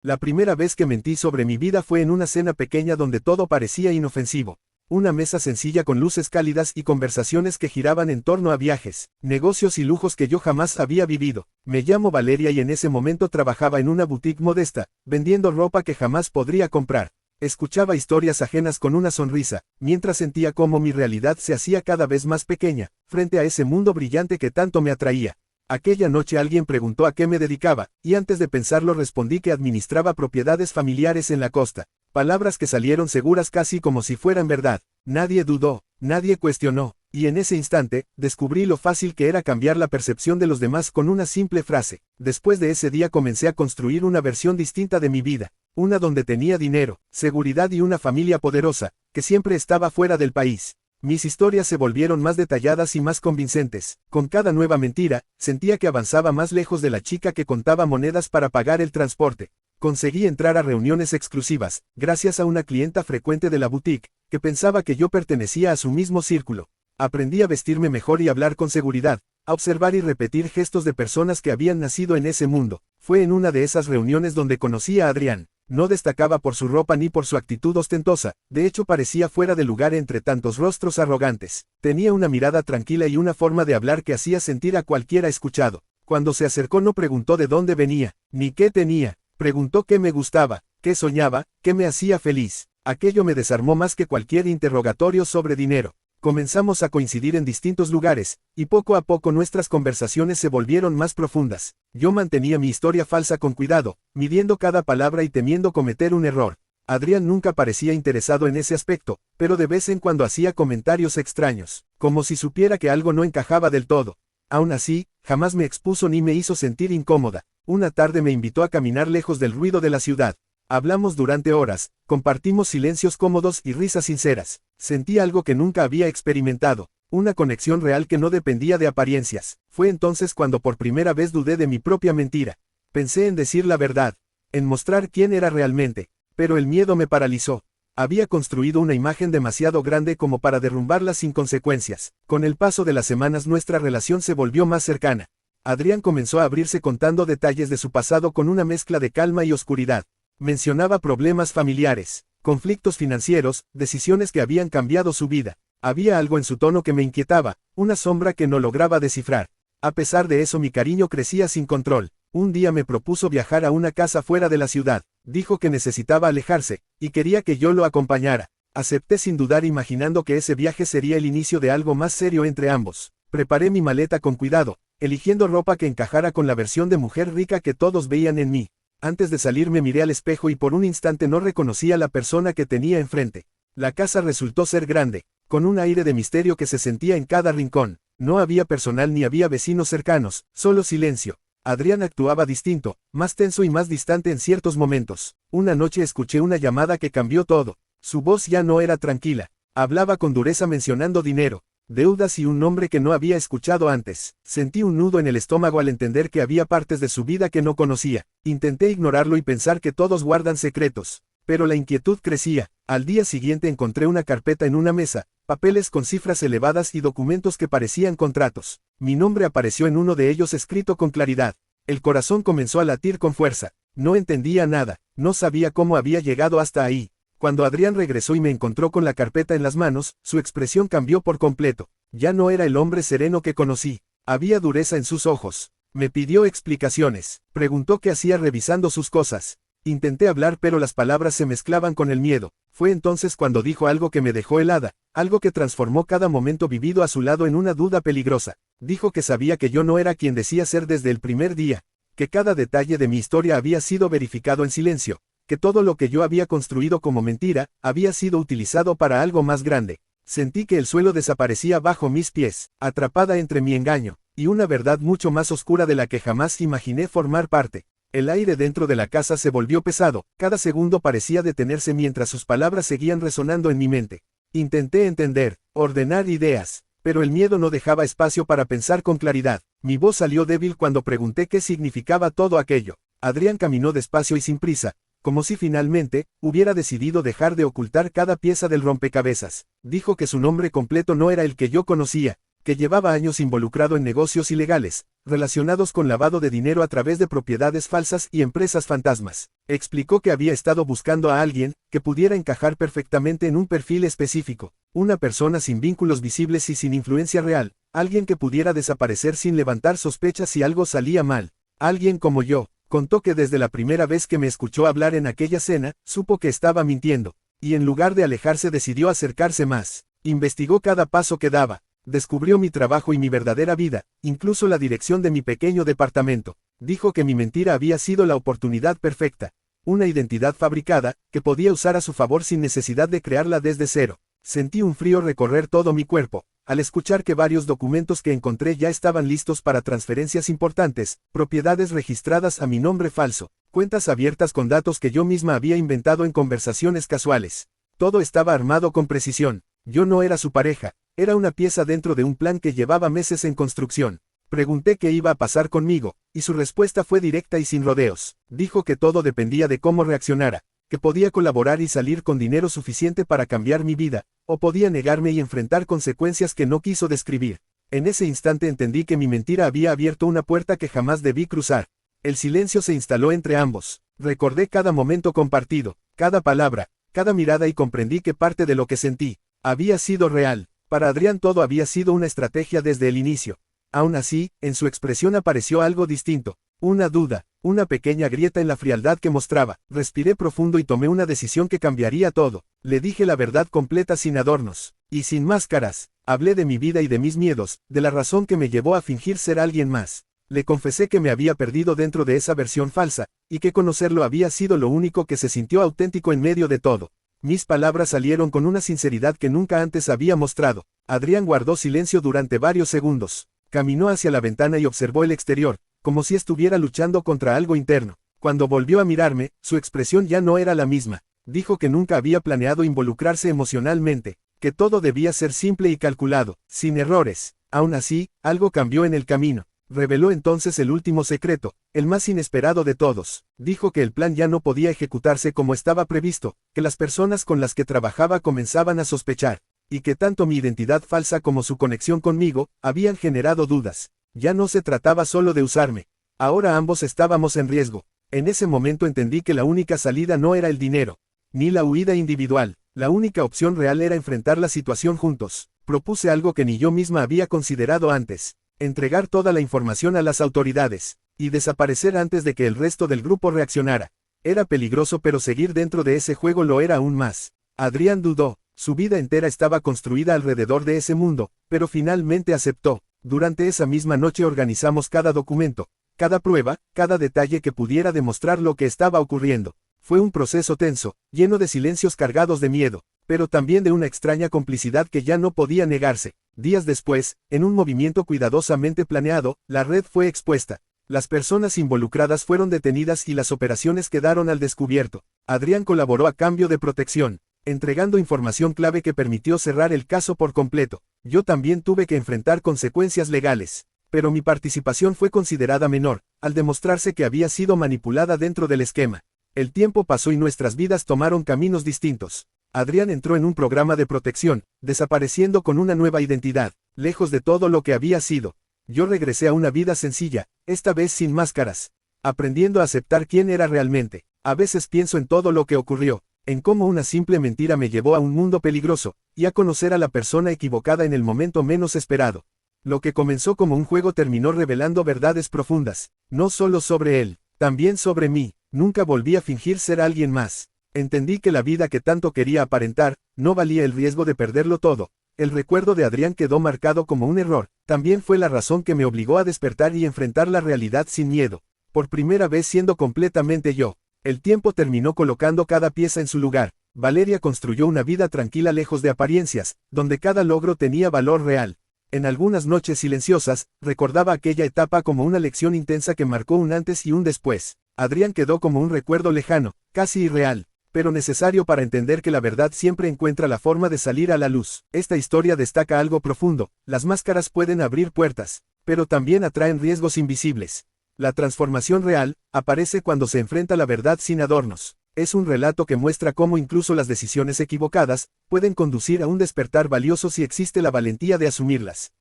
La primera vez que mentí sobre mi vida fue en una cena pequeña donde todo parecía inofensivo. Una mesa sencilla con luces cálidas y conversaciones que giraban en torno a viajes, negocios y lujos que yo jamás había vivido. Me llamo Valeria y en ese momento trabajaba en una boutique modesta, vendiendo ropa que jamás podría comprar. Escuchaba historias ajenas con una sonrisa, mientras sentía cómo mi realidad se hacía cada vez más pequeña, frente a ese mundo brillante que tanto me atraía. Aquella noche alguien preguntó a qué me dedicaba, y antes de pensarlo respondí que administraba propiedades familiares en la costa. Palabras que salieron seguras casi como si fueran verdad. Nadie dudó, nadie cuestionó, y en ese instante, descubrí lo fácil que era cambiar la percepción de los demás con una simple frase. Después de ese día comencé a construir una versión distinta de mi vida, una donde tenía dinero, seguridad y una familia poderosa, que siempre estaba fuera del país. Mis historias se volvieron más detalladas y más convincentes. Con cada nueva mentira, sentía que avanzaba más lejos de la chica que contaba monedas para pagar el transporte. Conseguí entrar a reuniones exclusivas, gracias a una clienta frecuente de la boutique, que pensaba que yo pertenecía a su mismo círculo. Aprendí a vestirme mejor y hablar con seguridad, a observar y repetir gestos de personas que habían nacido en ese mundo. Fue en una de esas reuniones donde conocí a Adrián. No destacaba por su ropa ni por su actitud ostentosa, de hecho parecía fuera de lugar entre tantos rostros arrogantes. Tenía una mirada tranquila y una forma de hablar que hacía sentir a cualquiera escuchado. Cuando se acercó no preguntó de dónde venía, ni qué tenía, preguntó qué me gustaba, qué soñaba, qué me hacía feliz. Aquello me desarmó más que cualquier interrogatorio sobre dinero. Comenzamos a coincidir en distintos lugares, y poco a poco nuestras conversaciones se volvieron más profundas. Yo mantenía mi historia falsa con cuidado, midiendo cada palabra y temiendo cometer un error. Adrián nunca parecía interesado en ese aspecto, pero de vez en cuando hacía comentarios extraños, como si supiera que algo no encajaba del todo. Aún así, jamás me expuso ni me hizo sentir incómoda. Una tarde me invitó a caminar lejos del ruido de la ciudad. Hablamos durante horas, compartimos silencios cómodos y risas sinceras. Sentí algo que nunca había experimentado, una conexión real que no dependía de apariencias. Fue entonces cuando por primera vez dudé de mi propia mentira. Pensé en decir la verdad, en mostrar quién era realmente, pero el miedo me paralizó. Había construido una imagen demasiado grande como para derrumbarla sin consecuencias. Con el paso de las semanas nuestra relación se volvió más cercana. Adrián comenzó a abrirse contando detalles de su pasado con una mezcla de calma y oscuridad. Mencionaba problemas familiares, conflictos financieros, decisiones que habían cambiado su vida. Había algo en su tono que me inquietaba, una sombra que no lograba descifrar. A pesar de eso mi cariño crecía sin control. Un día me propuso viajar a una casa fuera de la ciudad. Dijo que necesitaba alejarse, y quería que yo lo acompañara. Acepté sin dudar imaginando que ese viaje sería el inicio de algo más serio entre ambos. Preparé mi maleta con cuidado, eligiendo ropa que encajara con la versión de mujer rica que todos veían en mí. Antes de salir me miré al espejo y por un instante no reconocí a la persona que tenía enfrente. La casa resultó ser grande, con un aire de misterio que se sentía en cada rincón. No había personal ni había vecinos cercanos, solo silencio. Adrián actuaba distinto, más tenso y más distante en ciertos momentos. Una noche escuché una llamada que cambió todo. Su voz ya no era tranquila. Hablaba con dureza mencionando dinero, deudas y un nombre que no había escuchado antes. Sentí un nudo en el estómago al entender que había partes de su vida que no conocía. Intenté ignorarlo y pensar que todos guardan secretos. Pero la inquietud crecía. Al día siguiente encontré una carpeta en una mesa, papeles con cifras elevadas y documentos que parecían contratos. Mi nombre apareció en uno de ellos escrito con claridad. El corazón comenzó a latir con fuerza. No entendía nada, no sabía cómo había llegado hasta ahí. Cuando Adrián regresó y me encontró con la carpeta en las manos, su expresión cambió por completo. Ya no era el hombre sereno que conocí. Había dureza en sus ojos. Me pidió explicaciones. Preguntó qué hacía revisando sus cosas. Intenté hablar pero las palabras se mezclaban con el miedo. Fue entonces cuando dijo algo que me dejó helada, algo que transformó cada momento vivido a su lado en una duda peligrosa. Dijo que sabía que yo no era quien decía ser desde el primer día, que cada detalle de mi historia había sido verificado en silencio, que todo lo que yo había construido como mentira, había sido utilizado para algo más grande. Sentí que el suelo desaparecía bajo mis pies, atrapada entre mi engaño, y una verdad mucho más oscura de la que jamás imaginé formar parte. El aire dentro de la casa se volvió pesado, cada segundo parecía detenerse mientras sus palabras seguían resonando en mi mente. Intenté entender, ordenar ideas, pero el miedo no dejaba espacio para pensar con claridad. Mi voz salió débil cuando pregunté qué significaba todo aquello. Adrián caminó despacio y sin prisa, como si finalmente, hubiera decidido dejar de ocultar cada pieza del rompecabezas. Dijo que su nombre completo no era el que yo conocía, que llevaba años involucrado en negocios ilegales, relacionados con lavado de dinero a través de propiedades falsas y empresas fantasmas. Explicó que había estado buscando a alguien que pudiera encajar perfectamente en un perfil específico, una persona sin vínculos visibles y sin influencia real, alguien que pudiera desaparecer sin levantar sospechas si algo salía mal. Alguien como yo. Contó que desde la primera vez que me escuchó hablar en aquella cena, supo que estaba mintiendo, y en lugar de alejarse decidió acercarse más. Investigó cada paso que daba. Descubrió mi trabajo y mi verdadera vida, incluso la dirección de mi pequeño departamento. Dijo que mi mentira había sido la oportunidad perfecta. Una identidad fabricada, que podía usar a su favor sin necesidad de crearla desde cero. Sentí un frío recorrer todo mi cuerpo, al escuchar que varios documentos que encontré ya estaban listos para transferencias importantes, propiedades registradas a mi nombre falso, cuentas abiertas con datos que yo misma había inventado en conversaciones casuales. Todo estaba armado con precisión. Yo no era su pareja, era una pieza dentro de un plan que llevaba meses en construcción. Pregunté qué iba a pasar conmigo, y su respuesta fue directa y sin rodeos. Dijo que todo dependía de cómo reaccionara, que podía colaborar y salir con dinero suficiente para cambiar mi vida, o podía negarme y enfrentar consecuencias que no quiso describir. En ese instante entendí que mi mentira había abierto una puerta que jamás debí cruzar. El silencio se instaló entre ambos. Recordé cada momento compartido, cada palabra, cada mirada y comprendí que parte de lo que sentí había sido real. Para Adrián todo había sido una estrategia desde el inicio. Aún así, en su expresión apareció algo distinto, una duda, una pequeña grieta en la frialdad que mostraba. Respiré profundo y tomé una decisión que cambiaría todo. Le dije la verdad completa sin adornos, y sin máscaras. Hablé de mi vida y de mis miedos, de la razón que me llevó a fingir ser alguien más. Le confesé que me había perdido dentro de esa versión falsa, y que conocerlo había sido lo único que se sintió auténtico en medio de todo. Mis palabras salieron con una sinceridad que nunca antes había mostrado. Adrián guardó silencio durante varios segundos. Caminó hacia la ventana y observó el exterior, como si estuviera luchando contra algo interno. Cuando volvió a mirarme, su expresión ya no era la misma. Dijo que nunca había planeado involucrarse emocionalmente, que todo debía ser simple y calculado, sin errores. Aún así, algo cambió en el camino. Reveló entonces el último secreto, el más inesperado de todos. Dijo que el plan ya no podía ejecutarse como estaba previsto, que las personas con las que trabajaba comenzaban a sospechar, y que tanto mi identidad falsa como su conexión conmigo habían generado dudas. Ya no se trataba solo de usarme. Ahora ambos estábamos en riesgo. En ese momento entendí que la única salida no era el dinero, ni la huida individual. La única opción real era enfrentar la situación juntos. Propuse algo que ni yo misma había considerado antes. Entregar toda la información a las autoridades, y desaparecer antes de que el resto del grupo reaccionara. Era peligroso, pero seguir dentro de ese juego lo era aún más. Adrián dudó, su vida entera estaba construida alrededor de ese mundo, pero finalmente aceptó. Durante esa misma noche organizamos cada documento, cada prueba, cada detalle que pudiera demostrar lo que estaba ocurriendo. Fue un proceso tenso, lleno de silencios cargados de miedo, pero también de una extraña complicidad que ya no podía negarse. Días después, en un movimiento cuidadosamente planeado, la red fue expuesta. Las personas involucradas fueron detenidas y las operaciones quedaron al descubierto. Adrián colaboró a cambio de protección, entregando información clave que permitió cerrar el caso por completo. Yo también tuve que enfrentar consecuencias legales, pero mi participación fue considerada menor, al demostrarse que había sido manipulada dentro del esquema. El tiempo pasó y nuestras vidas tomaron caminos distintos. Adrián entró en un programa de protección, desapareciendo con una nueva identidad, lejos de todo lo que había sido. Yo regresé a una vida sencilla, esta vez sin máscaras, aprendiendo a aceptar quién era realmente. A veces pienso en todo lo que ocurrió, en cómo una simple mentira me llevó a un mundo peligroso, y a conocer a la persona equivocada en el momento menos esperado. Lo que comenzó como un juego terminó revelando verdades profundas, no solo sobre él, también sobre mí. Nunca volví a fingir ser alguien más. Entendí que la vida que tanto quería aparentar, no valía el riesgo de perderlo todo. El recuerdo de Adrián quedó marcado como un error, también fue la razón que me obligó a despertar y enfrentar la realidad sin miedo. Por primera vez siendo completamente yo. El tiempo terminó colocando cada pieza en su lugar. Valeria construyó una vida tranquila lejos de apariencias, donde cada logro tenía valor real. En algunas noches silenciosas, recordaba aquella etapa como una lección intensa que marcó un antes y un después. Adrián quedó como un recuerdo lejano, casi irreal, pero necesario para entender que la verdad siempre encuentra la forma de salir a la luz. Esta historia destaca algo profundo: las máscaras pueden abrir puertas, pero también atraen riesgos invisibles. La transformación real aparece cuando se enfrenta la verdad sin adornos. Es un relato que muestra cómo incluso las decisiones equivocadas pueden conducir a un despertar valioso si existe la valentía de asumirlas.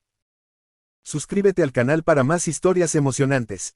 Suscríbete al canal para más historias emocionantes.